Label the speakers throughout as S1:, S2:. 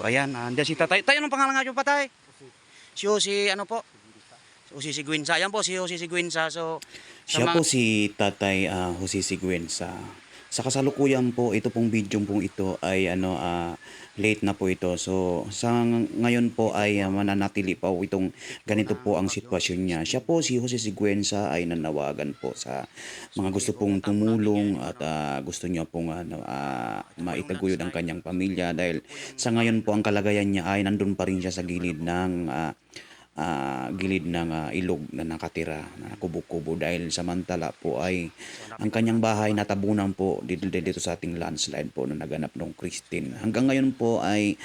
S1: Ayan, andiyan si Tatay. Tayo, anong pangalan nga yung patay? Si Jose, ano po? Si Jose Siguenza. Ayan po, si Jose Siguenza. So, sa
S2: Siya
S1: mga...
S2: po si Tatay Jose Siguenza. Sa kasalukuyan po, ito pong video pong ito ay late na po ito. So sa ngayon po ay mananatili pa po itong ganito po ang sitwasyon niya. Siya po si Jose Siguenza ay nanawagan po sa mga gusto pong tumulong at gusto niya pong maitaguyod ang kanyang pamilya dahil sa ngayon po ang kalagayan niya ay nandun pa rin siya sa gilid ng ilog na nakatira na kubo-kubo dahil samantala po ay ang kanyang bahay natabunan po dito sa ating landslide po na naganap noong Christine. Hanggang ngayon po ay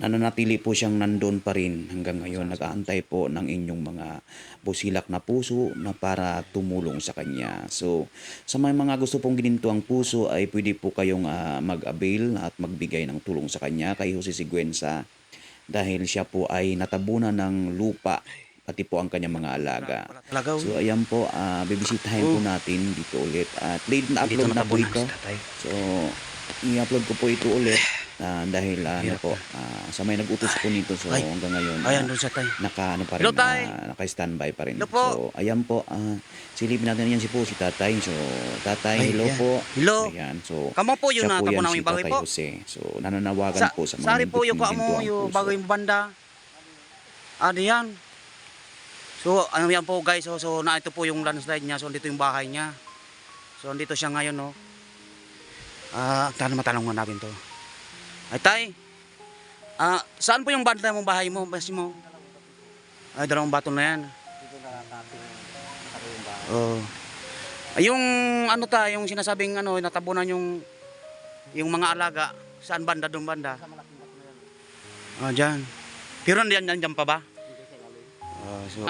S2: nananatili po siyang nandun pa rin hanggang ngayon nag-aantay po ng inyong mga busilak na puso na para tumulong sa kanya. So sa mga gusto pong gininto ang puso ay pwede po kayong mag-avail at magbigay ng tulong sa kanya kay Jose Siguenza dahil siya po ay natabunan ng lupa pati po ang kanyang mga alaga. So ayan po, bibisitahin po natin dito ulit at upload na po ito. So i-upload ko po ito ulit dahil sa may nag-utos po nito. So hanggang ngayon
S1: Ayan, doon sa Tay.
S2: naka-standby pa rin.
S1: Hello po.
S2: So ayan po, silipin natin yan si Tatay. So Tatay, hello
S1: ayan.
S2: po.
S1: Hello.
S2: Ayan, so
S1: Kamo po yung
S2: siya po
S1: natapon
S2: yan
S1: namin
S2: si
S1: bagay
S2: Tatay
S1: po.
S2: Jose. So nananawagan po sa mga
S1: Sari po yung kaamo yung bagay mo banda. Ano yan? So ano yan po guys, so na ito po yung landslide niya. So dito yung bahay niya. So dito siya ngayon, no. Matanong natin to. Ay Tay, saan po yung banda mong bahay mo? Basi mo? Ay, dalawang bato na yan. Oh. Yung ano yung sinasabing natabunan yung mga alaga, saan banda doon banda? Diyan. Pero nandiyan pa ba? So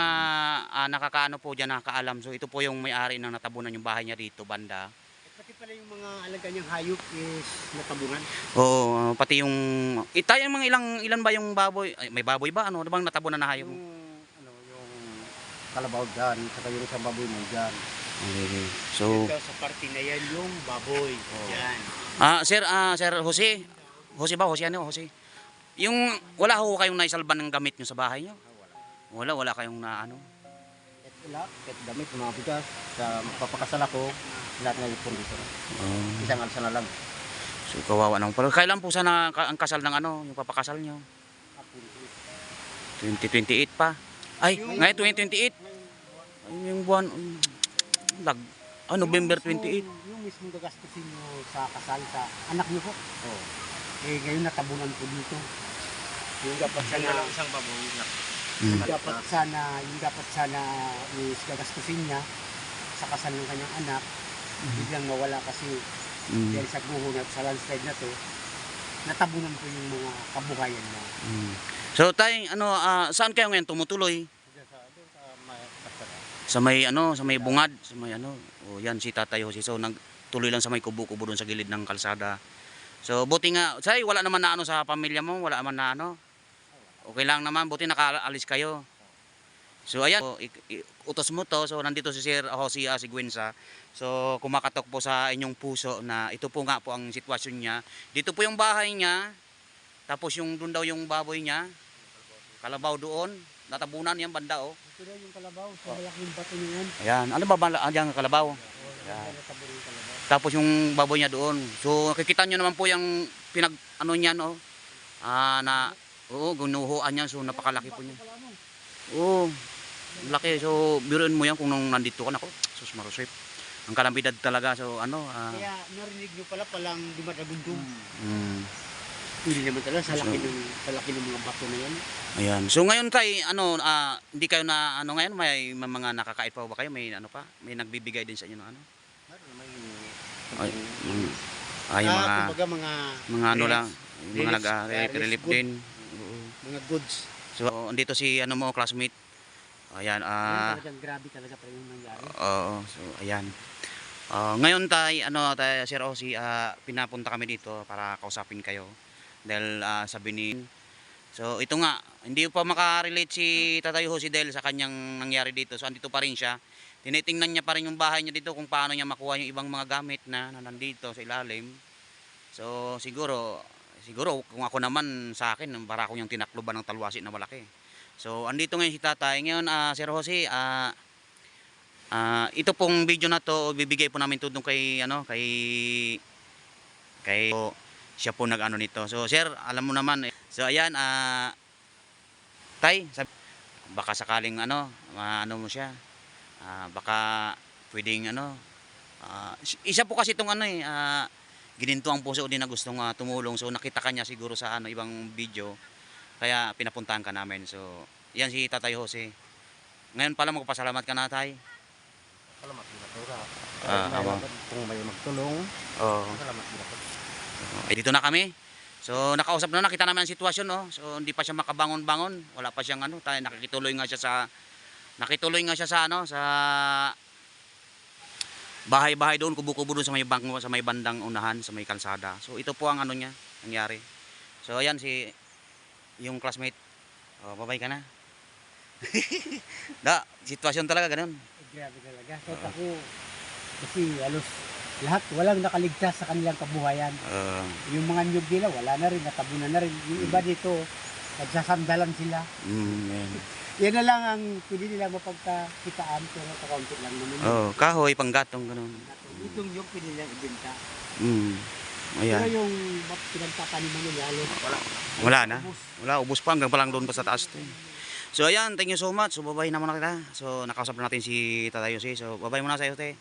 S1: nakakaano po diyan, nakakaalam. So ito po yung may-ari ng natabunan yung bahay niya dito banda.
S3: Pati pala yung mga alaga niyang hayop is natabunan.
S1: Oo, pati yung yung mga ilan ba yung baboy? Ay, may baboy ba? Ano bang natabunan na hayop mo?
S3: Yung kalabaw dyan, saka yung isang baboy mo dyan.
S1: Okay. So
S3: Ito, sa parte na yan yung baboy. Yan.
S1: Sir Jose. Jose ba? Jose ano? Jose. Yung wala ho kayong naisalban ng gamit nyo sa bahay nyo? Wala kayong na ano?
S3: Kahit damit, mga bigas, sa magpapakasal ako, lahat na ipon dito. Isang alsa na lang.
S1: So kawawa naman pala. Kailan po sana ang kasal ng yung papakasal nyo? 2028 pa. Ay, ngayon 2028. Ay, yung buwan, November 28.
S3: Yung mismong gagastusin nyo sa kasal sa anak nyo po. Ngayon natabunan po dito. Yung dapat sana isang baboy na. Yung dapat sana is gagastusin niya sa kasal ng kanyang anak. Biglang mawala kasi dahil sa guho na sa landslide na to, natabunan po yung mga kabuhayan niya.
S1: So Tay, saan kayo ngayon tumutuloy? Sa may bungad, sa may yan si Tatay Jose. So nagtuloy lang sa may kubo-kubo doon sa gilid ng kalsada. So buti nga, say wala naman na sa pamilya mo, wala naman na okay lang naman, buti nakaalis kayo. So ayan, utos mo to. So nandito si Sir Jose Siguenza. So kumakatok po sa inyong puso na ito po nga po ang sitwasyon niya. Dito po yung bahay niya. Tapos yung doon daw yung baboy niya. Kalabaw doon, natabunan yan banda
S3: Ito daw yung kalabaw, sa malaking bato niyan.
S1: Ayan, ano ba diyan kalabaw? Ayan. Tapos yung baboy niya doon. So nakikita niyo naman po yung niyan gunuhuan niya. So napakalaki po niya. Laki. So biruin mo yan kung nung nandito ka nako. Sus marusip. Ang kalambidad talaga. So
S3: Kaya narinig nyo palang dumadagundong. Hindi naman talaga sa laki ng mga bato na yan.
S1: Ayan. So ngayon Tay, hindi kayo na ngayon may mga nakakait pa ba kayo? May may nagbibigay din sa inyo yung mga lang, mga nag-relief din.
S3: Mga goods.
S1: So andito si mo classmate. Ayan,
S3: grabe talaga pa yung nangyari.
S1: Oo, so ayan. Ngayon Tay, Sir Jose, pinapunta kami dito para kausapin kayo. Dahil sabi ni so ito nga, hindi pa makarelate si Tatay Jose dahil sa kanyang nangyari dito. So andito pa rin siya. Tinitingnan niya pa rin yung bahay niya dito kung paano niya makuha yung ibang mga gamit na nandito sa ilalim. So siguro siguro kung ako naman sa akin, para akong yung tinakloban ng talwasi na malaki. So andito ngayon si tatay. Ngayon, Sir Jose, ito pong video na to, bibigay po namin tudong kay, siya po nag-ano nito. So sir, alam mo naman. So ayan, tay, baka sakaling ano mo siya. Baka pwedeng isa po kasi itong gininto ang puso din na gustong tumulong. So nakita kanya siguro sa ibang video. Kaya pinapuntahan ka namin. So yan si Tatay Jose. Ngayon pala magpasalamat ka na, tay.
S3: Salamat din ako sa kung may magtulong.
S1: Oo.
S3: Salamat din ako.
S1: Dito na kami. So nakausap na, nakita namin ang sitwasyon, no. So hindi pa siya makabangon-bangon. Wala pa siyang tayo nakikituloy nga siya sa sa bahay-bahay doon, kubo-kubo doon sa may bandang unahan, sa may kalsada. So ito po ang niya, nangyari. So ayan yung classmate. Babay ka na. Sitwasyon talaga ganun.
S3: Grabe talaga. Kahit ako, kasi halos lahat, walang nakaligtas sa kanilang kabuhayan. Yung mga nyug nila, wala na rin, natabunan na rin. Yung iba dito, nagsasandalan sila. Yan na lang ang pwede nila mapagkakitaan, pero kakaunti lang naman.
S1: Kahoy, panggatong ganun.
S3: Itong yung pwede nilang ibenta.
S1: Ayan.
S3: Pero yung pinagtataniman nila,
S1: Wala na. Wala, ubos pa hanggang pa lang doon pa sa taas to. So ayan, thank you so much. So babay naman na kita. So nakausap na natin si Tatay Jose. So babay muna sa iyo, te.